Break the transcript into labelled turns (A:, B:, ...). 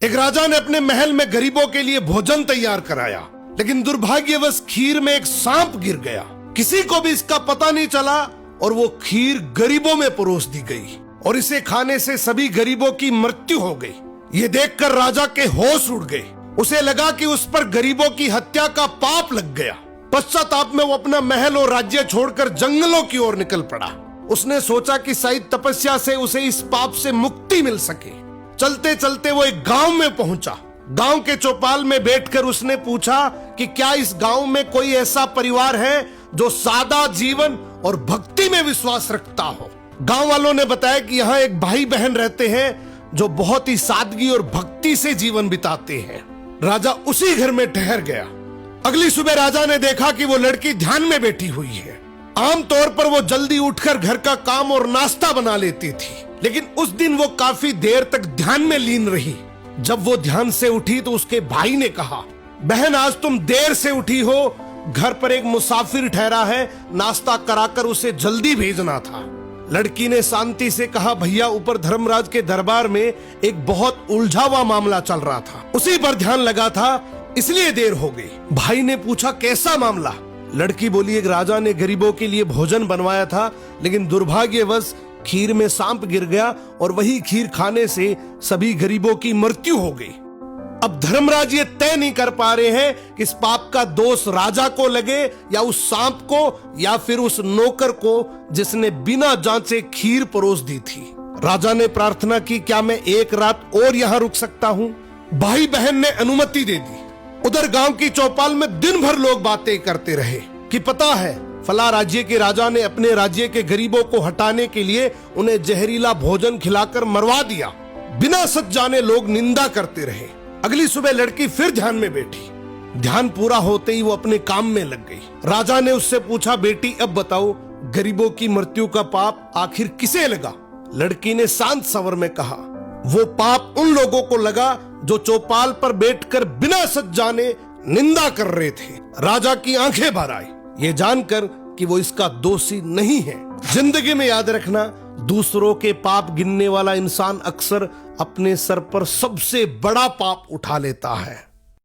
A: एक राजा ने अपने महल में गरीबों के लिए भोजन तैयार कराया, लेकिन दुर्भाग्यवश खीर में एक सांप गिर गया। किसी को भी इसका पता नहीं चला और वो खीर गरीबों में परोस दी गई और इसे खाने से सभी गरीबों की मृत्यु हो गई। ये देखकर राजा के होश उड़ गए। उसे लगा कि उस पर गरीबों की हत्या का पाप लग गया। पश्चाताप में वो अपना महल और राज्य छोड़कर जंगलों की ओर निकल पड़ा। उसने सोचा कि शायद तपस्या से उसे इस पाप से मुक्ति मिल सके। चलते चलते वो एक गांव में पहुंचा। गांव के चौपाल में बैठकर उसने पूछा कि क्या इस गांव में कोई ऐसा परिवार है जो सादा जीवन और भक्ति में विश्वास रखता हो। गांव वालों ने बताया कि यहाँ एक भाई बहन रहते हैं जो बहुत ही सादगी और भक्ति से जीवन बिताते हैं। राजा उसी घर में ठहर गया। अगली सुबह राजा ने देखा कि वो लड़की ध्यान में बैठी हुई है। आमतौर पर वो जल्दी उठकर घर का काम और नाश्ता बना लेती थी, लेकिन उस दिन वो काफी देर तक ध्यान में लीन रही। जब वो ध्यान से उठी तो उसके भाई ने कहा, बहन आज तुम देर से उठी हो, घर पर एक मुसाफिर ठहरा है, नाश्ता कराकर उसे जल्दी भेजना था। लड़की ने शांति से कहा, भैया ऊपर धर्मराज के दरबार में एक बहुत उलझा हुआ मामला चल रहा था, उसी पर ध्यान लगा था, इसलिए देर हो गई। भाई ने पूछा, कैसा मामला? लड़की बोली, एक राजा ने गरीबों के लिए भोजन बनवाया था, लेकिन दुर्भाग्यवश खीर में सांप गिर गया और वही खीर खाने से सभी गरीबों की मृत्यु हो गई। अब धर्मराज ये तय नहीं कर पा रहे हैं कि इस पाप का दोष राजा को लगे या उस सांप को या फिर उस नौकर को जिसने बिना जांचे खीर परोस दी थी। राजा ने प्रार्थना की, क्या मैं एक रात और यहाँ रुक सकता हूँ? भाई बहन ने अनुमति दे दी। उधर गांव की चौपाल में दिन भर लोग बातें करते रहे कि पता है फला राज्य के राजा ने अपने राज्य के गरीबों को हटाने के लिए उन्हें जहरीला भोजन खिलाकर मरवा दिया। बिना सच जाने लोग निंदा करते रहे। अगली सुबह लड़की फिर ध्यान में बैठी। ध्यान पूरा होते ही वो अपने काम में लग गई। राजा ने उससे पूछा, बेटी अब बताओ गरीबों की मृत्यु का पाप आखिर किसे लगा? लड़की ने शांत स्वर में कहा, वो पाप उन लोगों को लगा जो चौपाल पर बैठकर बिना सच जाने निंदा कर रहे थे। राजा की आंखें भर आई, ये जानकर कि वो इसका दोषी नहीं है। जिंदगी में याद रखना, दूसरों के पाप गिनने वाला इंसान अक्सर अपने सर पर सबसे बड़ा पाप उठा लेता है।